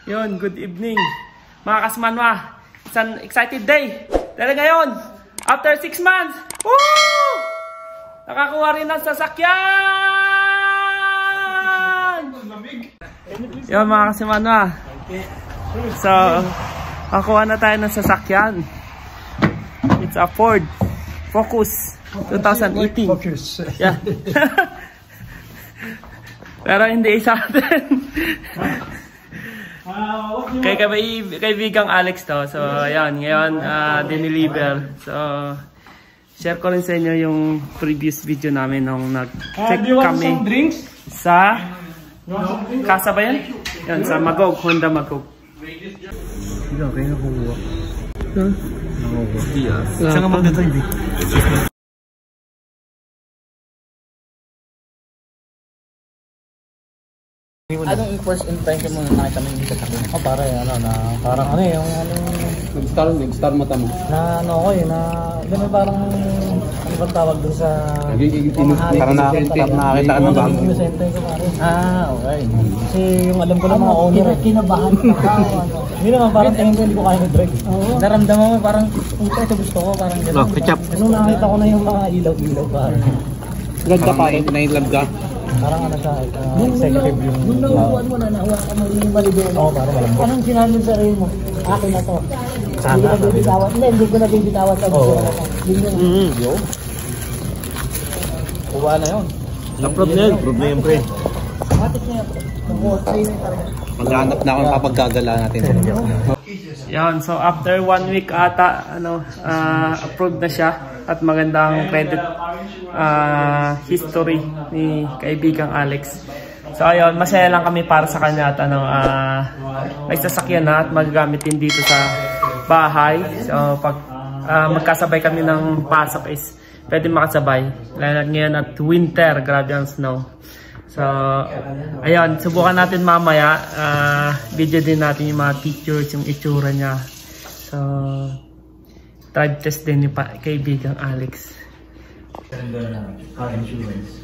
Yun, good evening. Mga kasmanwa, it's an excited day. Dahil ngayon, after 6 months, woo! Nakakuha rin ng sasakyan! Yun mga kasmanwa. So, nakakuha na tayo ng sasakyan. It's a Ford Focus 2018. Focus. Yeah. Pero hindi isa atin. Kaibigang Alex to. So, ayan. Ngayon, dineliver. So, share ko rin sa inyo yung previous video namin nung nag-check kami sa Casa ba yan? Yan, sa Magog. Honda Magog. Ikaw, kayo nakuha. Huh? Nakuha. Saan ka magdadrive eh? Anong first impression mo na nakita mo yung sasakyan? Oh, parang ano yung Nag-star mata mo. na ano ko na gano'n parang ano bang tawag dun sa Parang nakakita ka ng bago. inosente ko pare. Okay. Kasi yung alam ko lang mga owner kinabahan ka ano. Hindi naman parang tingin ko hindi ko kaya mag-drive. Naramdaman mo parang puta ito gusto ko parang gano'n. Nung nakita ko na yung mga ilaw-ilaw parang Ganda pa rin. Nainlove ka. parang ano sa executive yung nung nahuhuan mo na nahuwa ka mo yung malibero. Oo, parang malambot. Anong sinabi mo sa sarili mo? Akin na to. Hindi ko nabibitawan. Hindi ko nabibitawan sa gusto ko. Yo. Kuha na yun. Approve na yun. Approve na yun, pre. Matik na yun. Maghanap na akong papaggagala natin. Yan, so after 1 week ata, approved na siya at magandang credit history ni kaibigang Alex. So ayun, masaya lang kami para sa kanya at may sasakyan na at magagamit din dito sa bahay. So pag magkasabay kami ng pasok is pwede makasabay. Lalo ngayon at winter, grabe ang snow. So, ayun, subukan natin mamaya. Video din natin yung mga pictures, yung itsura niya. So, drive test din ni kaibigang Alex.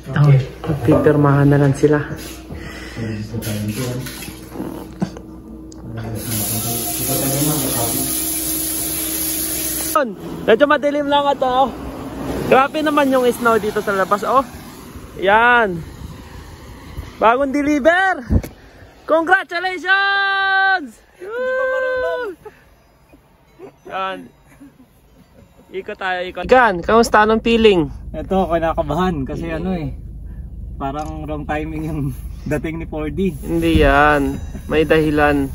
Okay. Magpipirmahan na lang sila. Medyo madilim lang ito. Grabe naman yung snow dito sa labas. Oh, yan. Bagong deliver! Congratulations! Hindi pa marunong. Yan. Ikot tayo, ikot. Ikan, kamusta? Anong feeling? Ito, kinakabahan kasi parang wrong timing yung dating ni 4D. Hindi yan. May dahilan.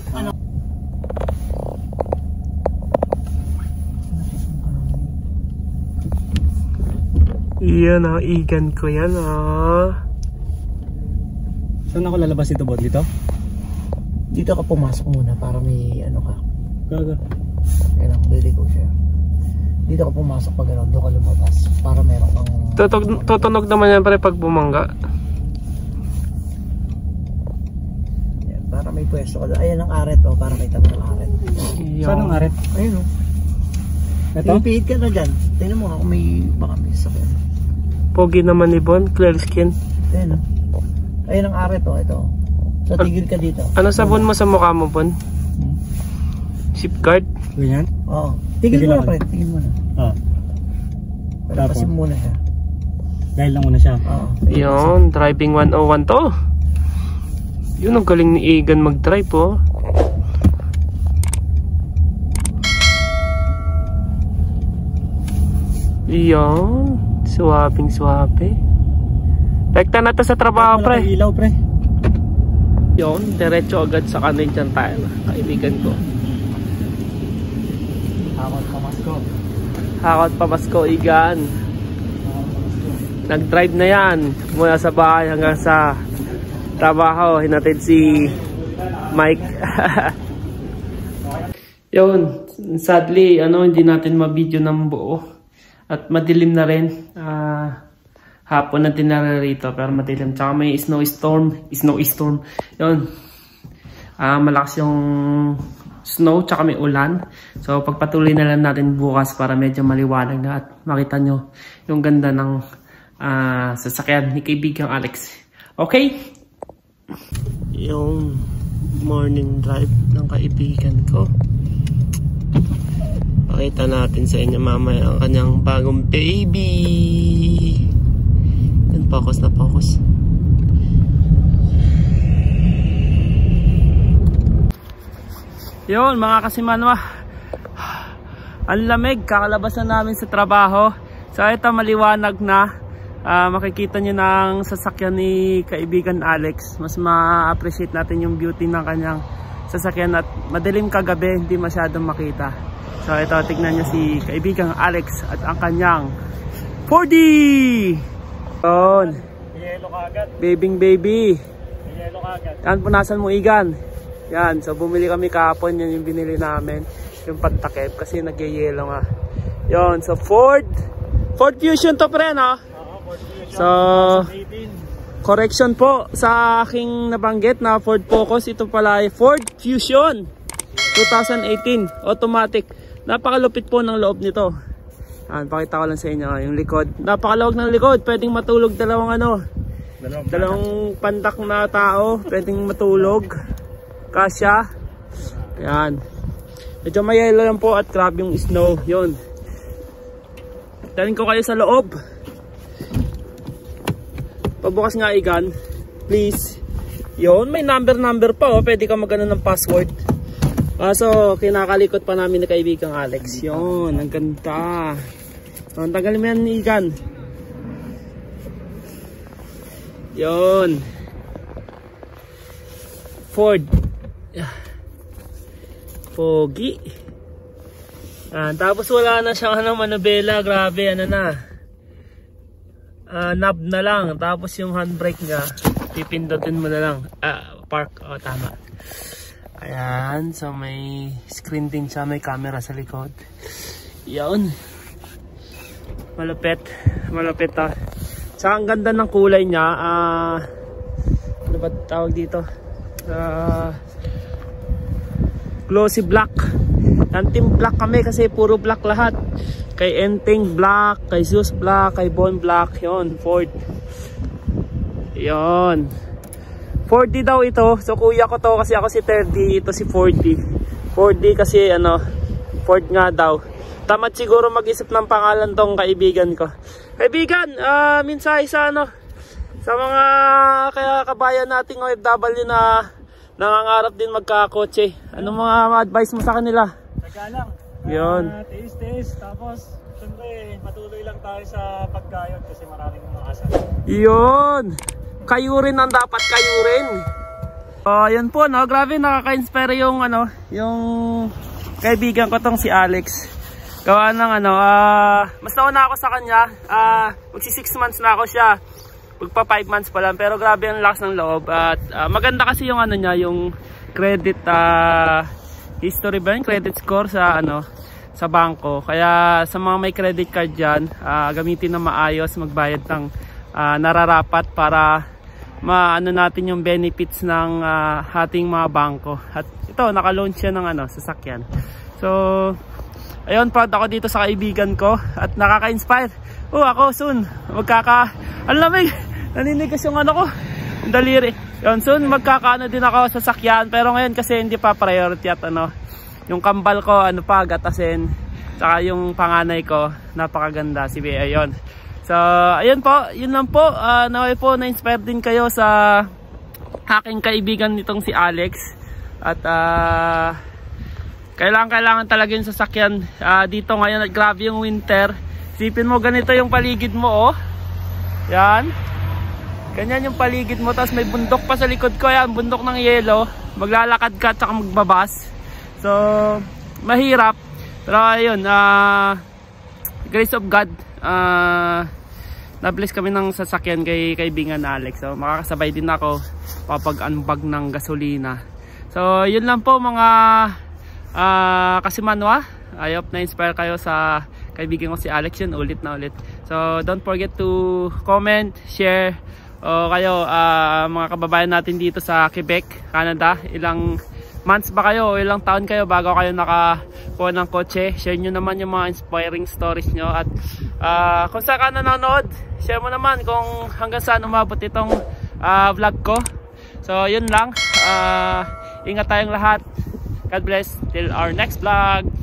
Iyan o, igan ko yan o. Saan ako lalabas ito, Bod? Dito? Dito ka pumasok muna para may ano ka. Gaga. Kaya lang, bili ko siya. Dito ka pumasok pag doon ka lumabas para meron kang... Tutunog naman yan pare pag bumangga. Yan, para may pwesto ka. Ayan ang aret o, para may tabi ng aret. Saan ang aret? Ayun o. Ito? Pipihit ka na dyan. Tingnan mo ako baka may sakyan. Pogi naman ni Bon, clear skin. Ayan o. Ayun ang aret o, ito. So tigil ka dito. Ano sabon mo sa mukha mo, Bon? Safeguard? Ganyan? Oo. Tigil mo na pre, tigil mo na. Oo. Palapasin muna siya. Dahil lang muna siya? Oo. Yun, driving 101 to. Yun, ang galing ni Egan mag-drive oh. Yun, swabing swabe. Rekta na to sa trabaho pre. Ilaw pre. Yun, diretso agad sa kanin dyan tayo. Kaibigan ko. Hakot pamasko. Hakot pamasko, Igan. Nag-drive na yan. Mula sa bahay hanggang sa trabaho. Hinatid si Mike. Yun, sadly, hindi natin ma-video ng buo. At madilim na rin. Hapon na tinara rito pero madilim. Tsaka may snowstorm. Yun. Malakas yung snow tsaka may ulan. So pagpatuloy na lang natin bukas para medyo maliwanag na at makita nyo yung ganda ng sasakyan ni kaibigang Alex. Okay? Yung morning drive ng kaibigan ko. Pakita natin sa inyo mamaya ang kanyang bagong baby. Yan, focus na focus. Yun mga kasimanwa, ang lamig, kakalabas na namin sa trabaho. So ito maliwanag na. Makikita nyo ng sasakyan ni kaibigan Alex. Mas ma-appreciate natin yung beauty ng kanyang sasakyan. At madilim kagabi, hindi masyadong makita. So ito, tignan nyo si kaibigan Alex at ang kanyang 4D! Yun. Yelo kagad. Babing baby. Yelo kagad. Yan, punasan mo igan. Yan, so bumili kami kahapon. Yan yung binili namin. Yung pantakip kasi nagyayelo nga. Yun, so Ford Fusion to pre, no? So, correction po sa aking nabanggit na Ford Focus. Ito pala ay Ford Fusion 2018 automatic. Napakalupit po ng loob nito. Pakita ko lang sa inyo yung likod. Napakalawag ng likod. Pwedeng matulog dalawang pandak na tao. Pwedeng matulog. Kasya. Yan. Medyo mayelo lang po at grabe yung snow. Yun. Dalhin ko kayo sa loob. Pabukas nga igan, please. Yun, may number pa, oh. Pwede ka magano ng password. So, kinakalikot pa namin na kaibigang Alex. Yun, ang ganda. So, tagalin mo yan igan. Yun. Ford. Pogi. Tapos wala na siyang manubela. Grabe, ano na. Knob na lang, tapos yung handbrake nya pipindutin mo na lang. Park, tama. Ayan, so may screen din siya, may camera sa likod. Yun, malupit Tsaka ang ganda ng kulay nya. Ano ba tawag dito? Glossy black. Team black kami kasi puro black lahat. Kay Enting black, kay Zeus black, kay Bon black. Yon, Ford. Yon. 4D daw ito. So kuya ko to kasi ako si 30, ito si 4D. 4D kasi Ford nga daw. Tamad siguro mag-isip ng pangalan tong kaibigan ko. Kaibigan, minsan sa mga kabayan nating OFW na nangangarap din magkakotse. Anong mga advice mo sa kanila? Nagalang. Yun. Tiis. Tapos, siyempre, patuloy lang tayo sa pagkayod kasi maraming umaasa. Yun. Kayo rin ang dapat kayo rin. Yun po, no? Grabe, nakaka-inspire yung, yung kaibigan ko tong si Alex. Gawa ng, mas nauna ako sa kanya. Magsi 6 months na ako siya. Magpa 5 months pa lang. Pero grabe ang lakas ng loob. At maganda kasi yung, niya, yung credit, history ba yung credit score sa, sa bangko. Kaya sa mga may credit card dyan, gamitin na maayos, magbayad ng nararapat para maano natin yung benefits ng ating mga bangko. At ito, naka-launch siya ng sasakyan. So, ayun, proud ako dito sa kaibigan ko at nakaka-inspire. Ako soon, ang lamig, naninigas yung ko, daliri. Yun, soon magkakaano din ako sa sasakyan, pero ngayon kasi hindi pa priority at yung kambal ko gatasin, saka yung panganay ko napakaganda si Bea. Ayun. So ayun po, yun lang po. Naway po na-inspire din kayo sa aking kaibigan nitong si Alex. At kailangan talaga yung sasakyan dito ngayon at grabe yung winter. Sipin mo ganito yung paligid mo, oh. Yan. Ganyan yung paligid mo, tapos may bundok pa sa likod ko. Yan, bundok ng yelo. Maglalakad ka at saka magbabas. So, mahirap. Pero ayun, grace of God, na-bless kami ng sasakyan kay kaibigan Alex. So, makakasabay din ako kapag-unbag ng gasolina. So, yun lang po mga kasimanwa. I hope na-inspire kayo sa kaibigan ko si Alex. Yun, ulit na ulit. So, don't forget to comment, share, o kayo mga kababayan natin dito sa Quebec, Canada, ilang months ba kayo o ilang taon kayo bago kayo nakakuha ng kotse? Share nyo naman yung mga inspiring stories nyo. At kung saan ka nanonood, share mo naman kung hanggang saan umabot itong vlog ko. So yun lang, Ingat tayong lahat. God bless. Till our next vlog.